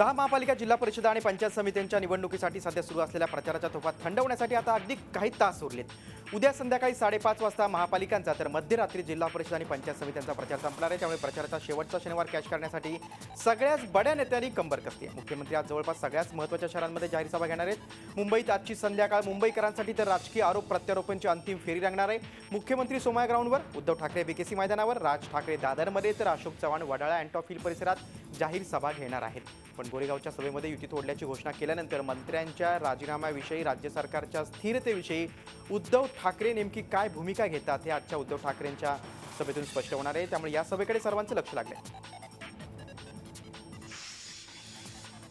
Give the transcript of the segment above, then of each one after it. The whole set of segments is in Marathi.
10 महापालिका जिल्हा परिषद आणि पंचायत समित्यांच्या निवडणुकीसाठी सध्या सुरू असलेल्या प्रचाराच्या तोफा थंड होण्यासाठी आता अगदी काही तास उरलेत। उद्या संध्याकाळी 5:30 वाजता महापालिकांचा तर मध्यरात्री जिल्हा परिषद आणि पंचायत समित्यांचा प्रचार संपणार आहे। त्यामुळे प्रचाराचा शेवटचा शनिवार कॅच करण्यासाठी सगळ्याच बड्या नेत्यांनी कंबर कसली आहे। मुख्यमंत्री आज जवळपास सगळ्याच महत्त्वाच्या शहरांमध्ये जाहीर सभा घेणार आहेत। मुंबईत आजची संध्याकाळ मुंबईकरांसाठी तर राजकीय आरोप प्रत्यारोपांची अंतिम फेरी रंगणार आहे। मुख्यमंत्री सोमया ग्राउंडवर, उद्धव ठाकरे बीकेसी मैदानावर, राज ठाकरे दादरमध्ये तर अशोक चव्हाण वडाळा अँटॉप हिल परिसरात जाहीर सभा घेणार आहेत। पण गोरेगावच्या सभेमध्ये युती तोडल्याची घोषणा केल्यानंतर मंत्र्यांच्या राजीनाम्याविषयी, राज्य सरकारच्या स्थिरतेविषयी उद्धव ठाकरे नेमकी काय भूमिका घेतात हे आजच्या उद्धव ठाकरेंच्या सभेतून स्पष्ट होणार आहे। त्यामुळे या सभेकडे सर्वांचं लक्ष लागलंय।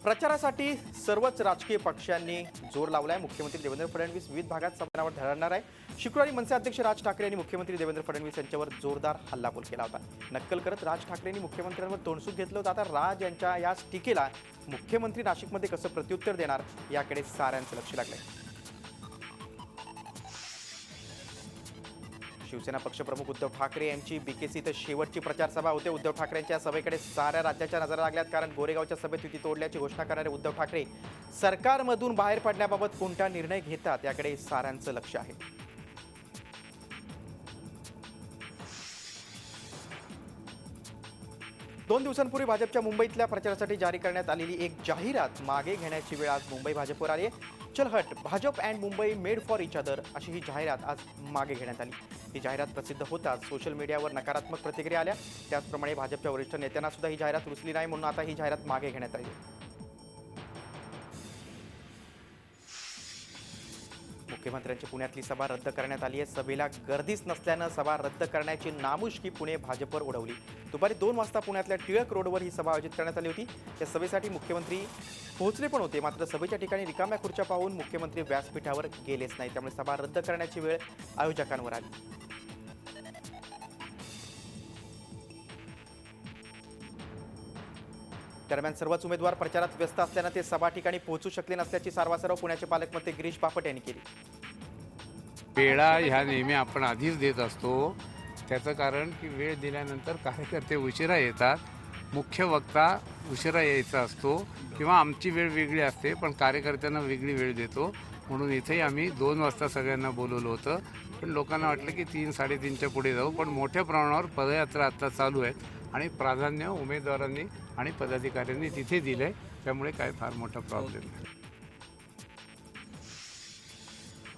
प्रचारासाठी सर्वच राजकीय पक्षांनी जोर लावलाय। मुख्यमंत्री देवेंद्र फडणवीस विविध भागात सभांवर धडकणार आहे। शुक्रवारी मनसे अध्यक्ष राज ठाकरे यांनी मुख्यमंत्री देवेंद्र फडणवीस यांच्यावर जोरदार हल्लाबोल केला होता। नक्कल करत राज ठाकरेंनी मुख्यमंत्र्यांवर तोंडसूक घेतलं होतं। आता राज यांच्या याच टीकेला मुख्यमंत्री नाशिकमध्ये कसं प्रत्युत्तर देणार याकडे साऱ्यांचं लक्ष लागलंय। शिवसेना पक्षप्रमुख उद्धव ठाकरे यांची बीकेसी इथं शेवटची प्रचार सभा होते। उद्धव ठाकरेंच्या सभेकडे साऱ्या राज्याच्या नजरा लागल्यात, कारण गोरेगावच्या सभेत युती तोडल्याची घोषणा करणारे उद्धव ठाकरे सरकारमधून बाहेर पडण्याबाबत कोणता निर्णय घेतात याकडे साऱ्यांचं लक्ष आहे। 2 दिवसांपूर्वी भाजपच्या मुंबईतल्या प्रचारासाठी जारी करण्यात आलेली एक जाहिरात मागे घेण्याची वेळ आज मुंबई भाजपवर आली आहे। चल हट, Bhajap and Mumbai made for each other अशी ही जाहिरात आज मागे घेण्यात आली। ही जाहिरात प्रसिद्ध होताच सोशल मीडियावर नकारात्मक प्रतिक्रिया आल्या। त्याचप्रमाणे भाजपच्या वरिष्ठ नेत्यांना सुद्धा ही जाहिरात रुचली नाही, म्हणून आता ही जाहिरात मागे घेण्यात आली। मुख्यमंत्र्यांची पुण्यातली सभा रद्द करण्यात आली आहे। सभेला गर्दीच नसल्यानं सभा रद्द करण्याची नामुष्की पुणे भाजपवर उडवली। दुपारी 2 वाजता पुण्यातल्या टिळक रोडवर ही सभा आयोजित करण्यात आली होती। या सभेसाठी मुख्यमंत्री पोहोचले पण होते, मात्र सभेच्या ठिकाणी रिकाम्या खुर्च्या पाहून मुख्यमंत्री व्यासपीठावर गेलेच नाही। त्यामुळे सभा रद्द करण्याची वेळ आयोजकांवर आली। दरम्यान सर्वच उमेदवार प्रचारात व्यस्त असल्यानं ते सभा ठिकाणी पोहोचू शकले नसल्याची सारवासारव पुण्याचे पालकमंत्री गिरीश बापट यांनी केली। वेळा ह्या नेहमी आपण आधीच देत असतो। त्याचं कारण की वेळ दिल्यानंतर कार्यकर्ते उशिरा येतात, मुख्य वक्ता उशिरा यायचा असतो किंवा आमची वेळ वेगळी असते, पण कार्यकर्त्यांना वेगळी वेळ देतो। म्हणून इथेही आम्ही 2 वाजता सगळ्यांना बोलवलं होतं, पण लोकांना वाटलं की 3-3:30च्या पुढे जाऊ। पण मोठ्या प्रमाणावर पदयात्रा आता चालू आहेत आणि प्राधान्य उमेदवारांनी आणि पदाधिकाऱ्यांनी तिथे दिले, त्यामुळे काय फार मोठा प्रॉब्लेम नाही।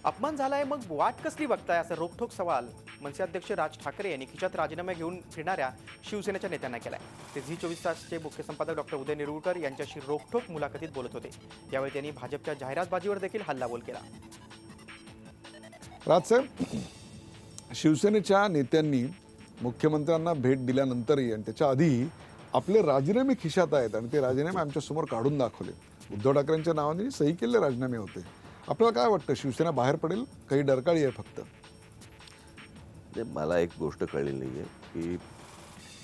अपमान झालाय मग वाट कसली बघताय, असा रोखठोक सवाल मनसे अध्यक्ष राज ठाकरे यांनी खिशात राजीनामा घेऊन फिरणाऱ्या शिवसेनेच्या नेत्यांना केलाय। ते झी 24 तासचे मुख्य संपादक डॉक्टर उदय निरुळकर यांच्याशी रोखठोक मुलाखतीत बोलत होते। यावेळी त्यांनी भाजपच्या जाहिरातबाजीवर देखील हल्लाबोल केला। राजसाहेब, शिवसेनेच्या नेत्यांनी मुख्यमंत्र्यांना भेट दिल्यानंतरही आणि त्याच्या आधी आपले राजीनामे खिशात आहेत आणि ते राजीनामे आमच्यासमोर काढून दाखवले। उद्धव ठाकरेंच्या नावाने सही केलेले राजीनामे होते। आपल्याला काय वाटतं, शिवसेना बाहेर पडेल, काही डरकाळी आहे फक्त? मला एक गोष्ट कळली नाहीये की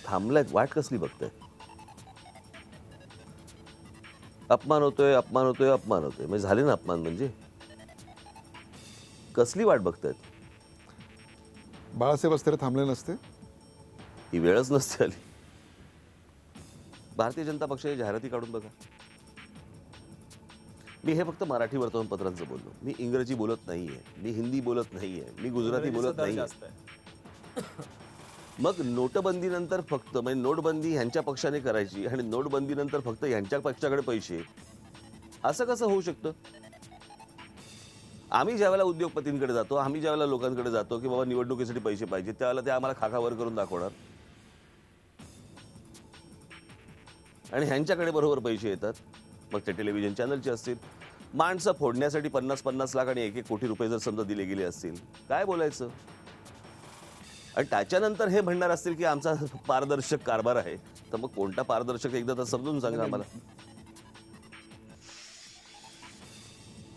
थांबलाय, वाट कसली बघताय? अपमान होतोय, अपमान होतोय, अपमान होतोय, म्हणजे झाले ना अपमान, म्हणजे कसली वाट बघतायत? बाळासाहेब असते थांबले नसते, ही वेळच नसते आली। भारतीय जनता पक्षाची जाहिराती काढून बघा। मी हे फक्त मराठी वर्तमानपत्रांचं बोललो, मी इंग्रजी बोलत नाहीये, मी हिंदी बोलत नाहीये, मी गुजराती बोलत नाहीये। मग नोटबंदीनंतर फक्त म्हणजे नोटबंदी ह्यांच्या पक्षाने करायची आणि नोटबंदीनंतर फक्त ह्यांच्या पक्षाकडे पैसे, असं कसं होऊ शकतं? आम्ही ज्यावेळेला उद्योगपतींकडे जातो, आम्ही ज्यावेळेला लोकांकडे जातो की बाबा निवडणुकीसाठी पैसे पाहिजे, त्यावेळेला ते आम्हाला खाखावर करून दाखवणार आणि ह्यांच्याकडे बरोबर पैसे येतात। मग ते टेलिव्हिजन चॅनलचे असतील, माणसं फोडण्यासाठी 50-50 लाख आणि 1-1 कोटी रुपये जर समजा दिले गेले असतील, काय बोलायचं? आणि त्याच्यानंतर हे म्हणणार असतील की आमचा पारदर्शक कारभार आहे, तर मग कोणता पारदर्शक एकदा तर समजून सांगा आम्हाला।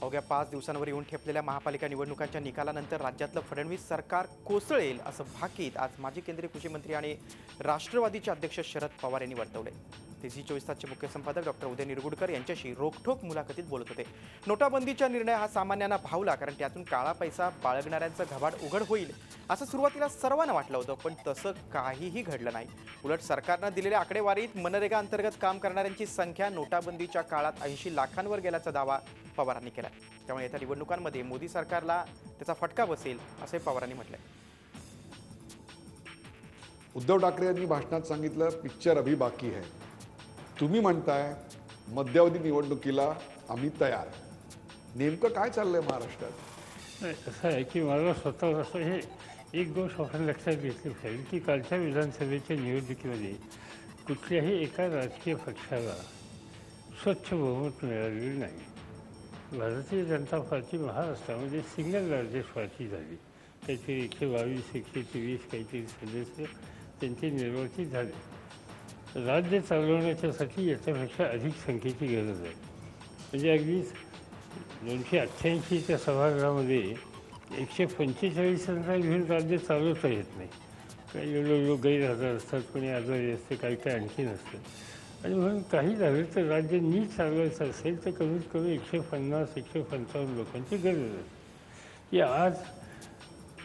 अवघ्या 5 दिवसांवर येऊन ठेपलेल्या महापालिका निवडणुकांच्या निकालानंतर राज्यातलं फडणवीस सरकार कोसळेल असं भाकीत आज माजी केंद्रीय कृषी मंत्री आणि राष्ट्रवादीचे अध्यक्ष शरद पवार यांनी वर्तवले. ते झी 24 तासचे मुख्य संपादक डॉक्टर उदय निरगुडकर यांच्याशी रोखठोक मुलाखतीत बोलत होते. नोटाबंदीचा निर्णय हा सामान्यांना भावला, कारण त्यातून काळा पैसा बाळगणाऱ्यांचं घबाड उघड होईल असं सुरुवातीला सर्वांना वाटलं होतं, पण तसं काहीही घडलं नाही. उलट सरकारनं दिलेल्या आकडेवारीत मनरेगा अंतर्गत काम करणाऱ्यांची संख्या नोटाबंदीच्या काळात 80 लाखांवर गेल्याचा दावा पवारांनी केला. त्यामुळे येत्या निवडणुकांमध्ये मोदी सरकारला त्याचा फटका बसेल असे पवारांनी म्हटलंय. उद्धव ठाकरे यांनी भाषणात सांगितलं, पिक्चर अभी बाकी है. तुम्ही म्हणताय मध्यावधी निवडणुकीला आम्ही तयार. नेमकं काय चाललंय महाराष्ट्रात? नाही, असं आहे की मला स्वतः असं हे एक गोष्ट आपण लक्षात घेतली पाहिजे की कालच्या विधानसभेच्या निवडणुकीमध्ये कुठल्याही एका राजकीय पक्षाला स्वच्छ बहुमत मिळालेलं नाही. भारतीय जनता पार्टी महाराष्ट्रामध्ये सिंगल लार्जेस्ट पार्टी झाली. काहीतरी 122 123 काहीतरी सदस्य त्यांचे निर्वाचित झाले. राज्य चालवण्याच्यासाठी याच्यापेक्षा अधिक संख्येची गरज आहे. म्हणजे अगदीच 288च्या सभागृहामध्ये 145 घेऊन राज्य चालवता येत नाही. काही लोक गैरहजर असतात, कोणी आजारी असते, काही आणखी नसतं. आणि म्हणून काही झालं तर राज्य नीट चालवायचं असेल तर कमीत कमी 150-155 लोकांची गरज असते. की आज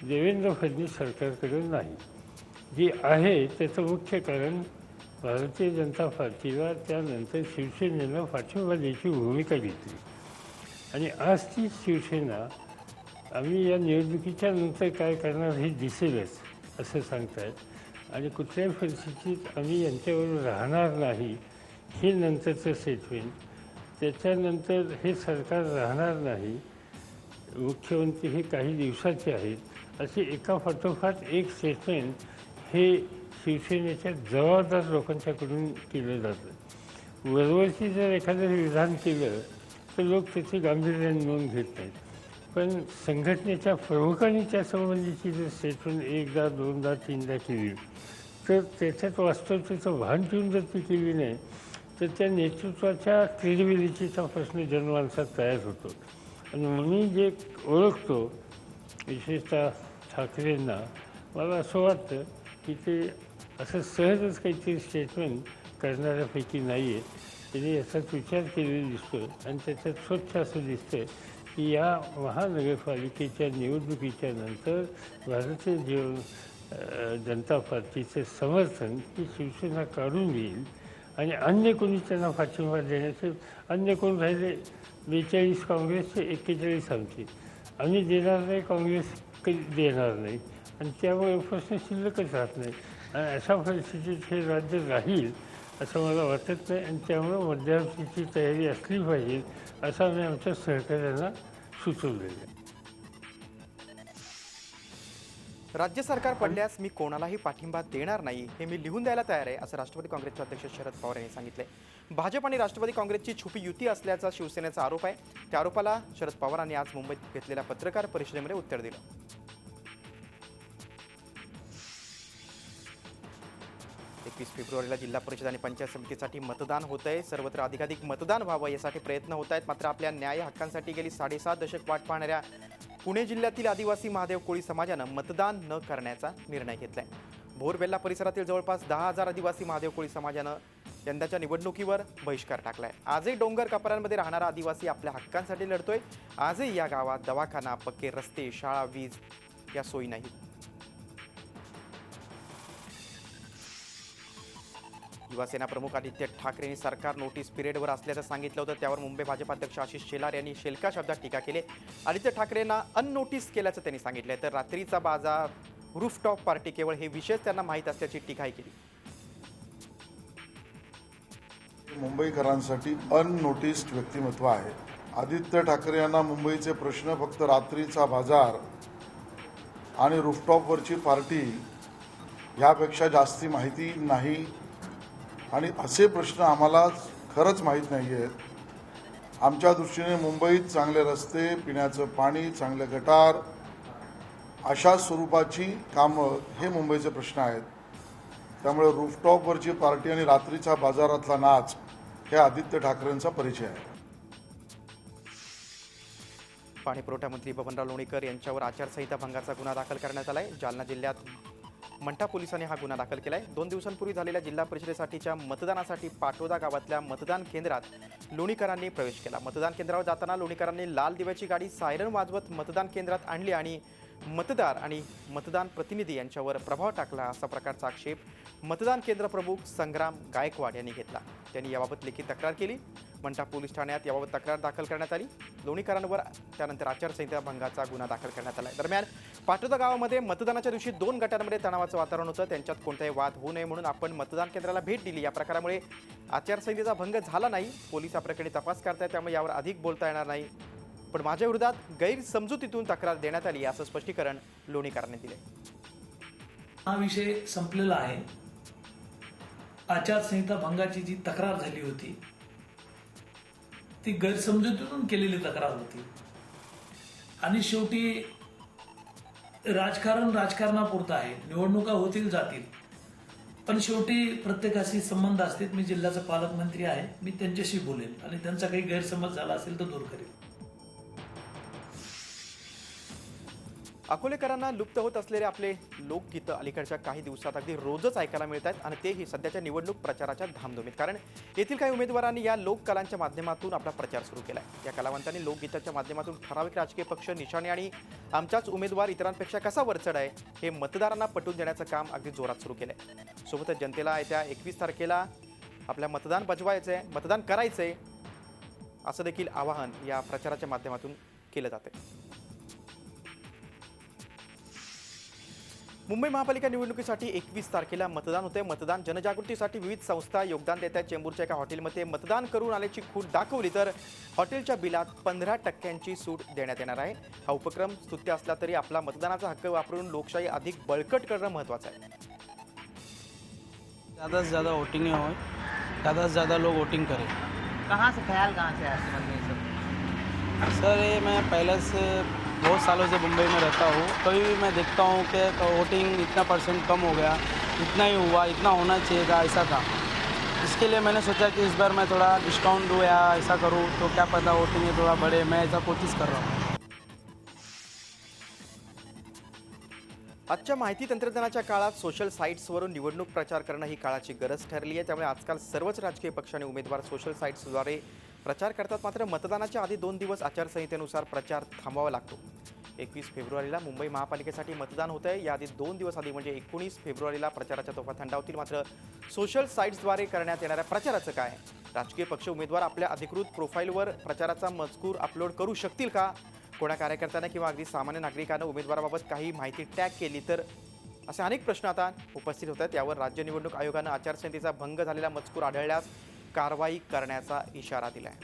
देवेंद्र फडणवीस सरकारकडे नाही. जी आहे त्याचं मुख्य कारण भारतीय जनता पार्टीला त्यानंतर शिवसेनेला पाठिंबा द्यायची भूमिका घेतली. आणि आज ती शिवसेना आम्ही या निवडणुकीच्या नंतर काय करणार हे दिसेलच असं सांगतायत. आणि कुठल्याही परिस्थितीत आम्ही यांच्याबरोबर राहणार नाही हे नंतरचं स्टेटमेंट. त्याच्यानंतर हे सरकार राहणार नाही, मुख्यमंत्री हे काही दिवसाचे आहेत, असे एका पाठोपाठ एक स्टेटमेंट हे शिवसेनेच्या जबाबदार लोकांच्याकडून केलं जातं. वरवरची जर एखादं विधान केलं तर लोक त्याची गांभीर्याने नोंद घेत नाहीत. पण संघटनेच्या प्रमुखांनी त्यासंबंधीची जर स्टेटमेंट एकदा दोनदा तीनदा केली तर त्याच्यात वास्तवतेचं भान ठेवून जर ती केली नाही तर त्या नेतृत्वाच्या क्रेडिबिलिटीचा प्रश्न जनमानसात तयार होतो. आणि मी जे ओळखतो विशेषतः ठाकरेंना, मला असं वाटतं की ते असं सहजच काहीतरी स्टेटमेंट करणाऱ्यापैकी नाही आहे. त्यांनी याचाच विचार केलेला दिसतो आणि त्याच्यात स्वच्छ असं दिसतं की या महानगरपालिकेच्या निवडणुकीच्या नंतर भारतीय जनता पार्टीचं समर्थन ही शिवसेना काढून घेईल आणि अन्य कोणी त्यांना पाठिंबा देण्याचे, अन्य कोण राहिले 42 काँग्रेसचे 41 आमचे, आम्ही देणार नाही, काँग्रेस कधी देणार नाही. आणि त्यामुळे प्रश्न शिल्लकच राहत नाही. आणि अशा परिस्थितीत हे राज्य राहील असं मला वाटत नाही. आणि त्यामुळे मध्यवर्तीची तयारी असली पाहिजे असं आम्ही आमच्या सहकार्यांना सुचवलेलं आहे. राज्य सरकार पडल्यास मी कोणालाही पाठिंबा देणार नाही हे मी लिहून द्यायला तयार आहे असं राष्ट्रवादी काँग्रेसचे अध्यक्ष शरद पवार यांनी सांगितलंय. भाजप आणि राष्ट्रवादी काँग्रेसची छुपी युती असल्याचा शिवसेनेचा आरोप आहे. त्या आरोपाला शरद पवारांनी आज मुंबईत घेतलेल्या पत्रकार परिषदेमध्ये उत्तर दिलं. 21 फेब्रुवारीला जिल्हा परिषद आणि पंचायत समितीसाठी मतदान होत आहे. सर्वत्र अधिकाधिक मतदान व्हावं यासाठी प्रयत्न होत आहेत. मात्र आपल्या न्याय हक्कांसाठी गेली 7.5 दशक वाट पाहणाऱ्या पुणे जिल्ह्यातील आदिवासी महादेव कोळी समाजानं मतदान न करण्याचा निर्णय घेतलाय. भोरबेल्ला परिसरातील जवळपास 10,000 आदिवासी महादेव कोळी समाजानं यंदाच्या निवडणुकीवर बहिष्कार टाकलाय. आजही डोंगर कपारांमध्ये राहणारा आदिवासी आपल्या हक्कांसाठी लढतोय. आजही या गावात दवाखाना, पक्के रस्ते, शाळा, वीज या सोयी नाहीत. युवासेना प्रमुख आदित्य ठाकरेंनी सरकार नोटीस पिरियडवर असल्याचं सांगितलं होतं. त्यावर मुंबई भाजप अध्यक्ष आशिष शेलार यांनी शेलका शब्दात टीका केली. आदित्य ठाकरेंना अननोटीस केल्याचं त्यांनी सांगितलंय. तर रात्रीचा बाजार, रूफटॉप पार्टी केवळ हे विषय त्यांना माहीत असल्याची टीकाही केली. मुंबईकरांसाठी अननोटिस्ड व्यक्तिमत्व आहे. आदित्य ठाकरे यांना मुंबईचे प्रश्न फक्त रात्रीचा बाजार आणि रूफटॉपवरची पार्टी यापेक्षा जास्ती माहिती नाही. आणि असे प्रश्न आम्हाला खरंच माहीत नाही आहेत. आमच्या दृष्टीने मुंबईत चांगले रस्ते, पिण्याचं पाणी, चांगले गटार अशा स्वरूपाची कामं हे मुंबईचे प्रश्न आहेत. त्यामुळे रूफटॉपवरची पार्टी आणि रात्रीच्या बाजारातला नाच हे आदित्य ठाकरेंचा परिचय आहे. पाणीपुरवठा मंत्री बबनराव लोणीकर यांच्यावर आचारसंहिता भंगाचा गुन्हा दाखल करण्यात आलाय. जालना जिल्ह्यात मंठा पोलिसांनी हा गुन्हा दाखल केलाय. 2 दिवसांपूर्वी झालेल्या जिल्हा परिषदेसाठीच्या मतदानासाठी पाटोदा गावातल्या मतदान केंद्रात लोणीकरांनी प्रवेश केला. मतदान केंद्रावर जाताना लोणीकरांनी लाल दिव्याची गाडी सायरन वाजवत मतदान केंद्रात आणली आणि मतदार आणि मतदान प्रतिनिधी यांच्यावर प्रभाव टाकला असा प्रकारचा आक्षेप मतदान केंद्र प्रमुख संग्राम गायकवाड यांनी घेतला. त्यांनी याबाबत लेखी तक्रार केली. मंठा पोलीस ठाण्यात याबाबत तक्रार दाखल करण्यात आली. लोणीकरांवर त्यानंतर आचारसंहिता भंगाचा गुन्हा दाखल करण्यात आला. दरम्यान पाटोदा गावामध्ये मतदानाच्या दिवशी 2 गटांमध्ये तणावाचं वातावरण होतं. त्यांच्यात कोणताही वाद होऊ नये म्हणून आपण मतदान केंद्राला भेट दिली. या प्रकारामुळे आचारसंहितेचा भंग झाला नाही. पोलीस या प्रकरणी तपास करतायत, त्यामुळे यावर अधिक बोलता येणार नाही. पण माझ्या विरोधात गैरसमजुतीतून तक्रार देण्यात आली असं स्पष्टीकरण लोणीकरांनी दिले. हा विषय संपलेला आहे. आचारसंहिता भंगाची जी तक्रार झाली होती ती गैरसमजुतीतून केलेली तक्रार होती आणि शेवटी राजकारण राजकारणापुरतं आहे. निवडणुका होतील जातील, पण शेवटी प्रत्येकाशी संबंध असतील. मी जिल्ह्याचा पालकमंत्री आहे, मी त्यांच्याशी बोलेन आणि त्यांचा काही गैरसमज झाला असेल तर दूर करेन. अकोलेकरांना लुप्त होत असलेले आपले लोकगीतं अलीकडच्या काही दिवसात अगदी रोजच ऐकायला मिळत आहेत आणि तेही सध्याच्या निवडणूक प्रचाराच्या धामधुमीत. कारण येथील काही उमेदवारांनी या लोककलांच्या माध्यमातून आपला प्रचार सुरू केला आहे. या कलावंतांनी लोकगीताच्या माध्यमातून ठराविक राजकीय पक्ष, निशाणे आणि आमचाच उमेदवार इतरांपेक्षा कसा वरचढ आहे हे मतदारांना पटवून देण्याचं काम अगदी जोरात सुरू केलं आहे. सोबतच जनतेला येत्या 21 तारखेला आपल्या मतदान बजवायचं आहे, मतदान करायचं आहे असं देखील आवाहन या प्रचाराच्या माध्यमातून केलं जाते. मुंबई महापालिका निवडणुकीसाठी 21 तारखेला मतदान होते. मतदान जनजागृतीसाठी विविध संस्था योगदान देत आहेत. चेंबूरच्या एका हॉटेलमध्ये मतदान करून आल्याची खूण दाखवली तर हॉटेलच्या बिलात 15% सूट देण्यात येणार आहे. हा उपक्रम स्तुत्य असला तरी आपला मतदानाचा हक्क वापरून लोकशाही अधिक बळकट करणं महत्त्वाचं आहे. ज़्यादा से ज़्यादा वोटिंग हो, ज़्यादा से ज़्यादा लोग वोटिंग करें. कहाँ से ख्याल कहाँ से आया समझ में सब? सर ये मैं पहले से बहुत सालों से मुंबई में रहता हूँ. कभी भी मैं देखता हूँ कि वोटिंग इतना % कम हो गया, इतना ही हुआ, इतना होना चाहिए था, ऐसा था. इसके लिए मैंने सोचा कि इस बार मैं थोड़ा डिस्काउंट दूँ या ऐसा करूँ तो क्या पता वोटिंग थोड़ा बढ़े. मैं ऐसा कोशिश कर रहा हूँ. आजच्या माहिती तंत्रज्ञानाच्या काळात सोशल साईट्सवरून निवडणूक प्रचार करणं ही काळाची गरज ठरली आहे. त्यामुळे आजकाल सर्वच राजकीय पक्ष आणि उमेदवार सोशल साईट्सद्वारे प्रचार करतात. मात्र मतदानाच्या आधी 2 दिवस आचारसंहितेनुसार प्रचार थांबवावा लागतो. 21 फेब्रुवारीला मुंबई महापालिकेसाठी मतदान होत आहे. याआधी 2 दिवस आधी म्हणजे 19 फेब्रुवारीला प्रचाराच्या तोफा थंडावतील. मात्र सोशल साईट्सद्वारे करण्यात येणाऱ्या प्रचाराचं काय? राजकीय पक्ष उमेदवार आपल्या अधिकृत प्रोफाईलवर प्रचाराचा मजकूर अपलोड करू शकतील का? कोणा कार्यकर्त्यानं किंवा अगदी सामान्य नागरिकानं उमेदवाराबाबत काही माहिती टॅग केली तर असे अनेक प्रश्न आता उपस्थित होत आहेत. यावर राज्य निवडणूक आयोगानं आचारसंहितेचा भंग झालेला मजकूर आढळल्यास कारवाई करण्याचा इशारा दिला आहे.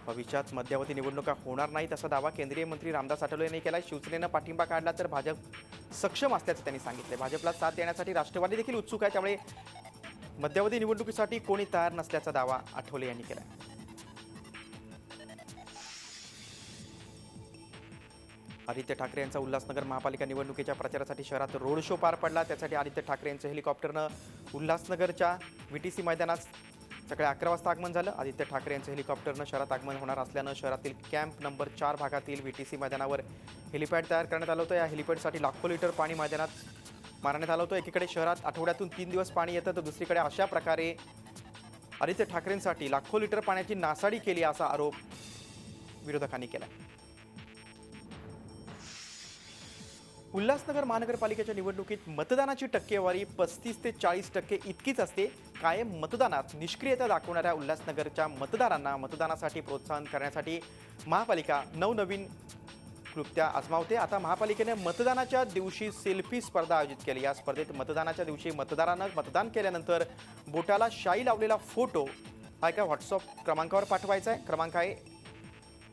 भविष्यात मध्यावधी निवडणुका होणार नाहीत असा दावा केंद्रीय मंत्री रामदास आठवले यांनी केला. शिवसेनेनं पाठिंबा काढला तर भाजप सक्षम असल्याचं त्यांनी सांगितले. भाजपला साथ देण्यासाठी राष्ट्रवादी देखील उत्सुक आहे. त्यामुळे मध्यावधी निवडणुकीसाठी कोणी तयार नसल्याचा दावा आठवले यांनी केला. आदित्य ठाकरे यांचा उल्हासनगर महापालिका निवडणुकीच्या प्रचारासाठी शहरात रोड शो पार पडला. त्यासाठी आदित्य ठाकरे यांचं हेलिकॉप्टरनं उल्हासनगरच्या VTC मैदानात सकाळी 11 वाजता आगमन झालं. आदित्य ठाकरे यांचं हेलिकॉप्टरनं शहरात आगमन होणार असल्यानं शहरातील कॅम्प नंबर 4 भागातील VTC मैदानावर हेलिपॅड तयार करण्यात आलं होतं. या हेलिपॅडसाठी लाखो लिटर पाणी मैदानात मारण्यात आलं होतं. एकीकडे शहरात आठवड्यातून 3 दिवस पाणी येतं तर दुसरीकडे अशा प्रकारे आदित्य ठाकरेंसाठी लाखो लिटर पाण्याची नासाडी केली असा आरोप विरोधकांनी केला. उल्हासनगर महानगरपालिकेच्या निवडणुकीत मतदानाची टक्केवारी 35 ते 40% इतकीच असते. कायम मतदानात निष्क्रियता दाखवणाऱ्या उल्हासनगरच्या मतदारांना मतदानासाठी प्रोत्साहन करण्यासाठी महापालिका नवनवीन कृत्या आजमावते. आता महापालिकेने मतदानाच्या दिवशी सेल्फी स्पर्धा आयोजित केली. या स्पर्धेत मतदानाच्या दिवशी मतदारांना मतदान केल्यानंतर बोटाला शाई लावलेला फोटो हा एका व्हॉट्सअप क्रमांकावर पाठवायचा आहे. क्रमांक आहे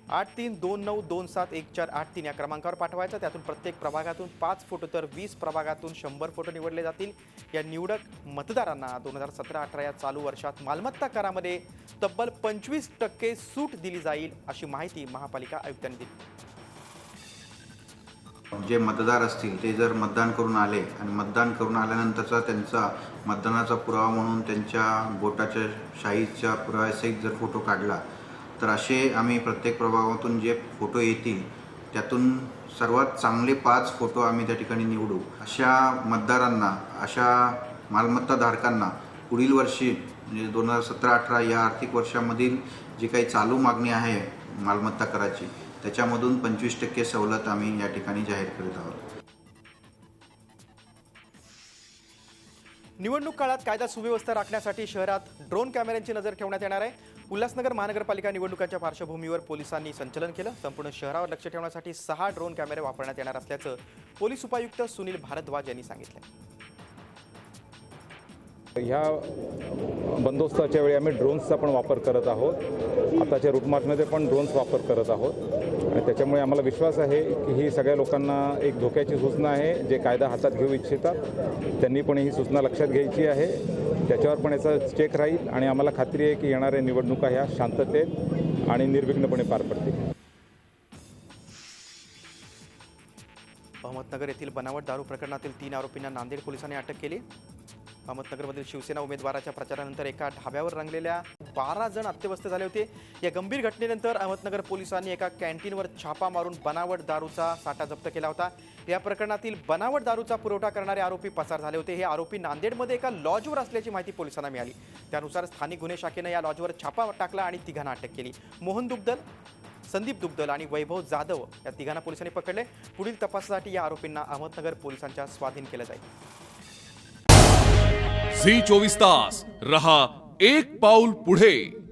8329271483 या क्रमांकावर पाठवायचा. त्यातून प्रत्येक प्रभागातून 5 फोटो तर 20 प्रभागातून 100 फोटो निवडले जातील. या निवडक मतदारांना 2017-18 या चालू वर्षात मालमत्ता करामध्ये तब्बल 25% सूट दिली जाईल अशी माहिती महापालिका आयुक्तांनी दिली. जे मतदार असतील ते जर मतदान करून आले आणि मतदान करून आल्यानंतरचा त्यांचा मतदानाचा पुरावा म्हणून त्यांच्या बोटाच्या शाईच्या पुराव्यासहित जर फोटो काढला तर असे आम्ही प्रत्येक प्रभागातून जे फोटो येतील त्यातून सर्वात चांगले 5 फोटो आम्ही त्या ठिकाणी निवडू. अशा मतदारांना, अशा मालमत्ता धारकांना पुढील वर्षी म्हणजे 2017-18 या आर्थिक वर्षामधील जी काही चालू मागणी आहे मालमत्ता कराची, त्याच्यामधून 25% सवलत आम्ही या ठिकाणी जाहीर करीत आहोत. निवडणूक काळात कायदा सुव्यवस्था राखण्यासाठी शहरात ड्रोन कॅमेऱ्यांची नजर ठेवण्यात येणार आहे. उल्हासनगर महानगरपालिका निवडणुकांच्या पार्श्वभूमीवर पोलिसांनी संचलन केलं. संपूर्ण शहरावर लक्ष ठेवण्यासाठी 6 ड्रोन कॅमेरे वापरण्यात येणार असल्याचं पोलीस उपायुक्त सुनील भारद्वाज यांनी सांगितलं. ह्या बंदोबस्ताच्या वेळी आम्ही ड्रोन्सचा पण वापर करत आहोत. आताच्या रूटमार्चमध्ये पण ड्रोन्स वापर करत आहोत आणि त्याच्यामुळे आम्हाला विश्वास आहे की ही सगळ्या लोकांना एक धोक्याची सूचना आहे. जे कायदा हातात घेऊ इच्छितात त्यांनी पण ही सूचना लक्षात घ्यायची आहे. त्याच्यावर पण याचा चेक राहील आणि आम्हाला खात्री आहे की येणाऱ्या निवडणुका ह्या शांततेत आणि निर्विघ्नपणे पार पडतील. अहमदनगर येथील बनावट दारू प्रकरणातील 3 आरोपींना नांदेड पोलिसांनी अटक केली. अहमदनगरमधील शिवसेना उमेदवाराच्या प्रचारानंतर एका ढाब्यावर रंगलेल्या 12 जण अत्यवस्थ झाले होते. या गंभीर घटनेनंतर अहमदनगर पोलिसांनी एका कॅन्टीनवर छापा मारून बनावट दारूचा साठा जप्त केला होता. या प्रकरणातील बनावट दारूचा पुरवठा करणारे आरोपी पसार झाले होते. हे आरोपी नांदेडमध्ये एका लॉजवर असल्याची माहिती पोलिसांना मिळाली. त्यानुसार स्थानिक गुन्हे शाखेनं या लॉजवर छापा टाकला आणि 3 जणांना अटक केली. मोहन दुग्दल, संदीप दुग्दल आणि वैभव जाधव या 3 जणांना पोलिसांनी पकडले. पुढील तपासासाठी या आरोपींना अहमदनगर पोलिसांच्या स्वाधीन केलं जाईल. झी 24 तास रहा एक पाऊल पुढे.